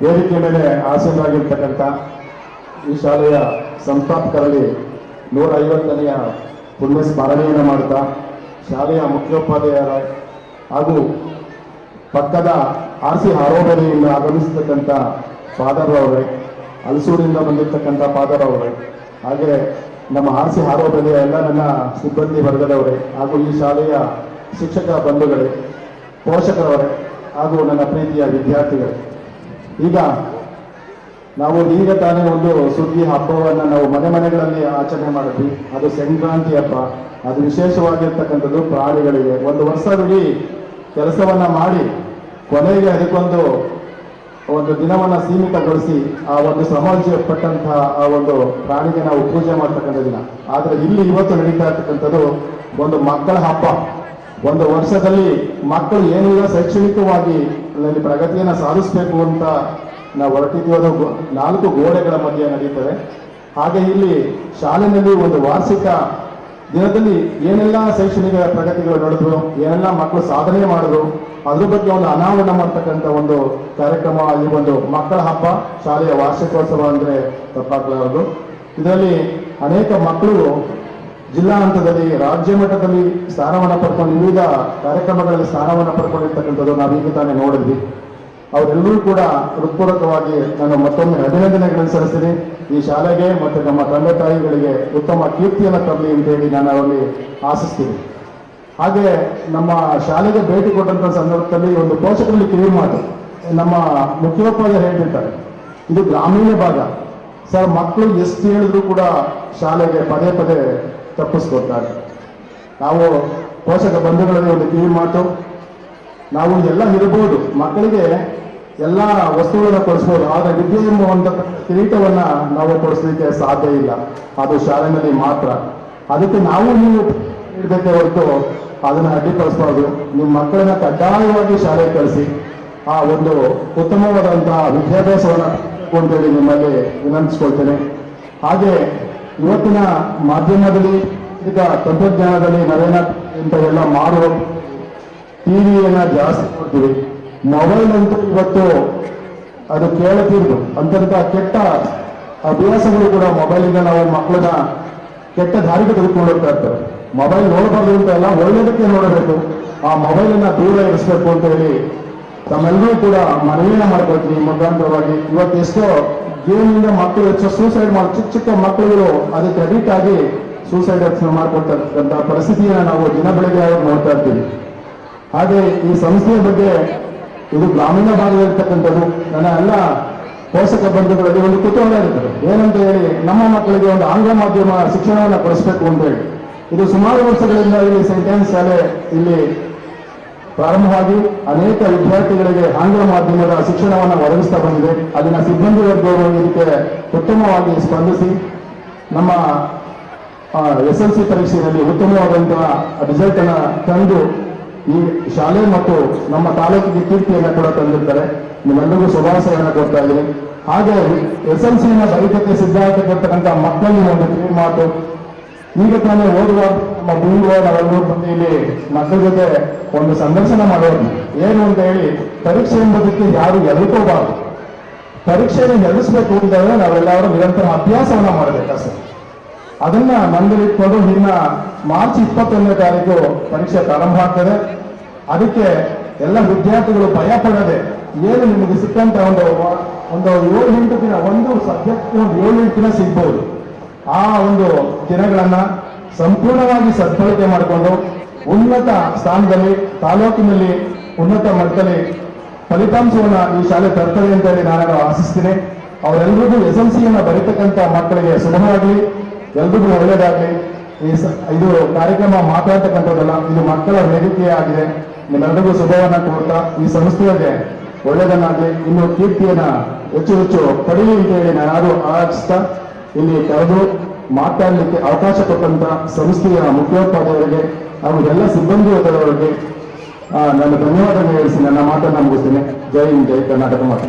ವೇದಿಕೆ ಮೇಲೆ ಆಸೀನರಾಗಿರ್ತಕ್ಕಂಥ ಈ ಶಾಲೆಯ ಸಂಸ್ಥಾಪಕರಲ್ಲಿ 150ನೆಯ ಪುಣ್ಯ ಸ್ಮರಣೆಯನ್ನು ಮಾಡುತ್ತಾ ಶಾಲೆಯ ಮುಖ್ಯೋಪಾಧ್ಯಾಯರ ಹಾಗೂ ಪಕ್ಕದ RC ಹಾರೋಬರಿಯಿಂದ ಆಗಮಿಸತಕ್ಕಂಥ ಫಾದರ್ ಅವರೇ, ಹಲಸೂರಿನಿಂದ ಬಂದಿರತಕ್ಕಂಥ ಫಾದರ್ ಅವರೇ, ಹಾಗೆ ನಮ್ಮ RC ಹಾರೋಬರಿಯ ಎಲ್ಲ ನನ್ನ ಸಿಬ್ಬಂದಿ ವರ್ಗದವರೇ ಹಾಗೂ ಈ ಶಾಲೆಯ ಶಿಕ್ಷಕ ಬಂಧುಗಳೇ, ಪೋಷಕರವರೇ ಹಾಗೂ ನನ್ನ ಪ್ರೀತಿಯ ವಿದ್ಯಾರ್ಥಿಗಳೇ, ಈಗ ನಾವು ಈಗ ತಾನೇ ಒಂದು ಸುಗ್ಗಿ ಹಬ್ಬವನ್ನು ನಾವು ಮನೆಗಳಲ್ಲಿ ಆಚರಣೆ ಮಾಡಿದ್ವಿ. ಅದು ಸಂಕ್ರಾಂತಿ ಹಬ್ಬ. ಅದು ವಿಶೇಷವಾಗಿರ್ತಕ್ಕಂಥದ್ದು ಪ್ರಾಣಿಗಳಿಗೆ. ಒಂದು ವರ್ಷವಿಡೀ ಕೆಲಸವನ್ನ ಮಾಡಿ ಕೊನೆಗೆ ಅದಕ್ಕೊಂದು ದಿನವನ್ನ ಸೀಮಿತಗೊಳಿಸಿ ಆ ಒಂದು ಸಮಾಜ ಪಟ್ಟಂತಹ ಆ ಒಂದು ಪ್ರಾಣಿಗೆ ನಾವು ಪೂಜೆ ಮಾಡ್ತಕ್ಕಂಥ ದಿನ. ಆದರೆ ಇಲ್ಲಿ ಇವತ್ತು ನಡೀತಾ ಇರ್ತಕ್ಕಂಥದ್ದು ಒಂದು ಮಕ್ಕಳ ಹಬ್ಬ. ಒಂದು ವರ್ಷದಲ್ಲಿ ಮಕ್ಕಳು ಏನಿಲ್ಲ ಶೈಕ್ಷಣಿಕವಾಗಿ ಪ್ರಗತಿಯನ್ನು ಸಾಧಿಸಬೇಕು ಅಂತ ನಾವು ಹೊರಟಿದ್ದೀವಿ. ಅದು 4 ಗೋಡೆಗಳ ಮಧ್ಯೆ ನಡೀತದೆ. ಹಾಗೆ ಇಲ್ಲಿ ಶಾಲೆಯಲ್ಲಿ ಒಂದು ವಾರ್ಷಿಕ ದಿನದಲ್ಲಿ ಏನೆಲ್ಲ ಶೈಕ್ಷಣಿಕ ಪ್ರಗತಿಗಳು ನಡೆದ್ರು, ಏನೆಲ್ಲ ಮಕ್ಕಳು ಸಾಧನೆ ಮಾಡಿದ್ರು, ಅದ್ರ ಬಗ್ಗೆ ಒಂದು ಅನಾವರಣ ಮಾಡ್ತಕ್ಕಂಥ ಒಂದು ಕಾರ್ಯಕ್ರಮ ಈ ಒಂದು ಮಕ್ಕಳ ಹಬ್ಬ ಶಾಲೆಯ ವಾರ್ಷಿಕೋತ್ಸವ ಅಂದರೆ ತಪ್ಪಾಗಲಾರದು. ಇದರಲ್ಲಿ ಅನೇಕ ಮಕ್ಕಳು ಜಿಲ್ಲಾ ಹಂತದಲ್ಲಿ, ರಾಜ್ಯ ಮಟ್ಟದಲ್ಲಿ ಸ್ಥಾನವನ್ನು ಪಡ್ಕೊಂಡು ವಿವಿಧ ಕಾರ್ಯಕ್ರಮಗಳಲ್ಲಿ ಸ್ಥಾನವನ್ನು ಪಡ್ಕೊಂಡಿರ್ತಕ್ಕಂಥದ್ದು ನಾವೀಗ ತಾನೇ ನೋಡಿದ್ವಿ. ಅವರೆಲ್ಲರೂ ಕೂಡ ಹೃತ್ಪೂರ್ವಕವಾಗಿ ನಾನು ಮತ್ತೊಮ್ಮೆ ಅಭಿನಂದನೆಗಳನ್ನು ಸಲ್ಲಿಸ್ತೀನಿ. ಈ ಶಾಲೆಗೆ ಮತ್ತು ನಮ್ಮ ತಂದೆ ತಾಯಿಗಳಿಗೆ ಉತ್ತಮ ಕೀರ್ತಿಯನ್ನು ತರಲಿ ಅಂತೇಳಿ ನಾನು ಅವರಲ್ಲಿ ಆಶಿಸ್ತೀನಿ. ಹಾಗೆ ನಮ್ಮ ಶಾಲೆಗೆ ಭೇಟಿ ಕೊಟ್ಟಂಥ ಸಂದರ್ಭದಲ್ಲಿ ಒಂದು ಪೋಷಕರಲ್ಲಿ ಕಿವಿ ಮಾತು ನಮ್ಮ ಮುಖ್ಯೋಪಾಧ್ಯಾಯರು ಹೇಳ್ತಿರ್ತಾರೆ, ಇದು ಗ್ರಾಮೀಣ ಭಾಗ ಸರ್, ಮಕ್ಕಳು ಎಷ್ಟು ಹೇಳಿದ್ರು ಕೂಡ ಶಾಲೆಗೆ ಪದೇ ಪದೇ ತಪ್ಪಿಸ್ಕೊಡ್ತಾರೆ. ನಾವು ಪೋಷಕ ಬಂಧುಗಳಲ್ಲಿ ಒಂದು ಕಿವಿ ಮಾತು, ನಾವು ಎಲ್ಲ ಇರಬಹುದು, ಮಕ್ಕಳಿಗೆ ಎಲ್ಲ ವಸ್ತುಗಳನ್ನು ಕೊಡಿಸ್ಬೋದು, ಆದರೆ ವಿದ್ಯೆ ಎಂಬುವಂಥ ಕಿರೀಟವನ್ನ ನಾವು ಕೊಡಿಸ್ಲಿಕ್ಕೆ ಸಾಧ್ಯ ಇಲ್ಲ. ಅದು ಶಾಲೆಯಲ್ಲಿ ಮಾತ್ರ. ಅದಕ್ಕೆ ನಾವು ನೀವು ಇಡಬೇಕೆ ಹೊರತು ಅದನ್ನು ಅಡ್ಡಿಪಡಿಸಬಾರ್ದು. ನಿಮ್ಮ ಮಕ್ಕಳನ್ನ ಕಡ್ಡಾಯವಾಗಿ ಶಾಲೆಗೆ ಕಳಿಸಿ ಆ ಒಂದು ಉತ್ತಮವಾದಂತಹ ವಿದ್ಯಾಭ್ಯಾಸವನ್ನು ಅಂತೇಳಿ ನಿಮ್ಮಲ್ಲಿ ವಿನಂತಿಸ್ಕೊಳ್ತೇನೆ. ಹಾಗೆ ಇವತ್ತಿನ ಮಾಧ್ಯಮದಲ್ಲಿ ಈಗ ತಂತ್ರಜ್ಞಾನದಲ್ಲಿ ನಾವೇನ ಇಂಥವೆಲ್ಲ ಮಾಡುವ ಟಿವಿಯನ್ನ ಜಾಸ್ತಿ ನೋಡ್ತೀವಿ. ಮೊಬೈಲ್ ಅಂತೂ ಇವತ್ತು ಅದು ಕೇಳತೀರ್ದು ಅಂತಂತ ಕೆಟ್ಟ ಅಭ್ಯಾಸಗಳು ಕೂಡ ಮೊಬೈಲಿಂದ ನಾವು ಮಕ್ಕಳನ್ನ ಕೆಟ್ಟ ದಾರಿಗೆ ತೆಗೆದುಕೊಂಡು ಹೋಗ್ತಾ ಇರ್ತಾರೆ. ಮೊಬೈಲ್ ನೋಡಬಾರ್ದು ಅಂತ ಎಲ್ಲ ಒಳ್ಳೆಯದಕ್ಕೆ ನೋಡಬೇಕು, ಆ ಮೊಬೈಲನ್ನ ದೂರ ಇರಿಸಬೇಕು ಅಂತ ಹೇಳಿ ತಮ್ಮೆಲ್ಲರೂ ಕೂಡ ಮನವಿಯನ್ನ ಮಾಡ್ಕೊಳ್ತೀನಿ ಮುಖಾಂತರವಾಗಿ. ಇವತ್ತು ಎಷ್ಟೋ ಗೇಮಿಂದ ಮಕ್ಕಳು ಹೆಚ್ಚು ಸೂಸೈಡ್ ಮಾಡಿ ಚಿಕ್ಕ ಚಿಕ್ಕ ಮಕ್ಕಳುಗಳು ಅದಕ್ಕೆ ಅಡಿಕ್ಟ್ ಆಗಿ ಸೂಸೈಡ್ ಮಾಡ್ಕೊಳ್ತಾ ಇರ್ತಕ್ಕಂಥ ಪರಿಸ್ಥಿತಿಯನ್ನ ನಾವು ದಿನ ಬೆಳಗ್ಗೆ ನೋಡ್ತಾ ಇರ್ತೀವಿ. ಹಾಗೆ ಈ ಸಂಸ್ಥೆಯ ಬಗ್ಗೆ ಇದು ಗ್ರಾಮೀಣ ಭಾಗದಲ್ಲಿರ್ತಕ್ಕಂಥದ್ದು. ನನ್ನ ಎಲ್ಲ ಪೋಷಕ ಬಂಧುಗಳಲ್ಲಿ ಒಂದು ಕುತೂಹಲ ಇರ್ತದೆ, ಏನಂತ ಹೇಳಿ ನಮ್ಮ ಮಕ್ಕಳಿಗೆ ಒಂದು ಆಂಗ್ಲ ಮಾಧ್ಯಮ ಶಿಕ್ಷಣವನ್ನು ಕೊಡಿಸ್ಬೇಕು ಅಂತ ಹೇಳಿ. ಇದು ಸುಮಾರು ವರ್ಷಗಳಿಂದ ಇಲ್ಲಿ ಸೆಂಟ್ ಆನ್ಸ್ ಶಾಲೆ ಇಲ್ಲಿ ಪ್ರಾರಂಭವಾಗಿ ಅನೇಕ ವಿದ್ಯಾರ್ಥಿಗಳಿಗೆ ಆಂಗ್ಲ ಮಾಧ್ಯಮದ ಶಿಕ್ಷಣವನ್ನು ಒದಗಿಸ್ತಾ ಬಂದಿದೆ. ಅಲ್ಲಿನ ಸಿಬ್ಬಂದಿ ವರ್ಗವರು ಇದಕ್ಕೆ ಉತ್ತಮವಾಗಿ ಸ್ಪಂದಿಸಿ ನಮ್ಮ SLC ಪರೀಕ್ಷೆಯಲ್ಲಿ ಉತ್ತಮವಾದಂತಹ ರಿಸಲ್ಟ್ ಅನ್ನ ತಂದು ಈ ಶಾಲೆ ಮತ್ತು ನಮ್ಮ ತಾಲೂಕಿಗೆ ಕೀರ್ತಿಯನ್ನು ಕೂಡ ತಂದಿರ್ತಾರೆ. ನಿಮ್ಮೆಲ್ಲರಿಗೂ ಶುಭಾಶಯವನ್ನು ಕೊಡ್ತಾ ಇದ್ದೀನಿ. ಹಾಗೆ SLCಯನ್ನು ಬರೀತಕ್ಕೆ ಸಿದ್ಧಾಂತಕ್ಕಂಥ ಮಕ್ಕಳಲ್ಲಿ ಒಂದು ಕಿವಿ ಮಾತು, ಈಗ ತಾನೇ ಓದುವ ನಮ್ಮ ಬೀಳುವ ನಾವೆಲ್ಲರೂ ಬಂದು ಇಲ್ಲಿ ಮಕ್ಕಳ ಜೊತೆ ಒಂದು ಸಂದರ್ಶನ ಮಾಡೋದು ಏನು ಅಂತ ಹೇಳಿ, ಪರೀಕ್ಷೆ ಎಂಬುದಕ್ಕೆ ಯಾರು ಎದುರ್ಕೋಬಾರ್ದು. ಪರೀಕ್ಷೆಯನ್ನು ಎದುರಿಸಬೇಕು ಅಂತಂದ್ರೆ ನಾವೆಲ್ಲರೂ ನಿರಂತರ ಅಭ್ಯಾಸವನ್ನ ಮಾಡಬೇಕಷ್ಟೇ. ಅದನ್ನ ಮನದಲ್ಲಿಟ್ಕೊಂಡು ಇನ್ನ ಮಾರ್ಚ್ 21ನೇ ತಾರೀಕು ಪರೀಕ್ಷೆ ಪ್ರಾರಂಭ ಆಗ್ತದೆ. ಅದಕ್ಕೆ ಎಲ್ಲ ವಿದ್ಯಾರ್ಥಿಗಳು ಭಯ ಪಡದೆ ಏನು ನಿಮಗೆ ಸಿಕ್ಕಂತ ಒಂದು 7-8 ದಿನ, ಒಂದು ಸಬ್ಜೆಕ್ಟ್ 7-8 ದಿನ ಸಿಗ್ಬಹುದು. ಆ ಒಂದು ದಿನಗಳನ್ನ ಸಂಪೂರ್ಣವಾಗಿ ಸದ್ಬಳಕೆ ಮಾಡಿಕೊಂಡು ಉನ್ನತ ಸ್ಥಾನದಲ್ಲಿ ತಾಲೂಕಿನಲ್ಲಿ ಉನ್ನತ ಮಟ್ಟದಲ್ಲಿ ಫಲಿತಾಂಶವನ್ನ ಈ ಶಾಲೆ ತರ್ತದೆ ಅಂತ ಹೇಳಿ ನಾನು ಆಶಿಸ್ತೀನಿ. ಅವರೆಲ್ಲರಿಗೂ SLCಯನ್ನ ಬರೀತಕ್ಕಂಥ ಮಕ್ಕಳಿಗೆ ಶುಭವಾಗಲಿ, ಎಲ್ರಿಗೂ ಒಳ್ಳೇದಾಗಲಿ. ಇದು ಕಾರ್ಯಕ್ರಮ ಮಾತಾಡ್ತಕ್ಕಂಥದ್ದಲ್ಲ, ಇದು ಮಕ್ಕಳ ವೇದಿಕೆ ಆಗಿದೆ. ನಿಮ್ಮೆಲ್ಲರಿಗೂ ಶುಭವನ್ನ ಕೋರ್ತಾ ಈ ಸಂಸ್ಥೆಗೆ ಒಳ್ಳೆಯದನ್ನಾಗಲಿ, ಇನ್ನು ಕೀರ್ತಿಯನ್ನ ಹೆಚ್ಚು ಹೆಚ್ಚು ಪಡೆಯಲಿ ಅಂತ ಹೇಳಿ ನಾನು ಆಶಿಸ್ತಾ ಇಲ್ಲಿ ಕರೆದು ಮಾತಾಡಲಿಕ್ಕೆ ಅವಕಾಶ ಕೊಟ್ಟಂತ ಸಂಸ್ಥೆಯ ಮುಖ್ಯೋಪಾಧ್ಯಾಯರಿಗೆ ಹಾಗೂ ಎಲ್ಲ ಸಿಬ್ಬಂದಿ ವರ್ಗದವರಿಗೆ ನಾನು ಧನ್ಯವಾದ ಹೇಳಿಸಿ ನನ್ನ ಮಾತನ್ನು ಮುಗಿಸ್ತೇನೆ. ಜೈ ಹಿಂದ್, ಜೈ ಕರ್ನಾಟಕ ಮಾತು.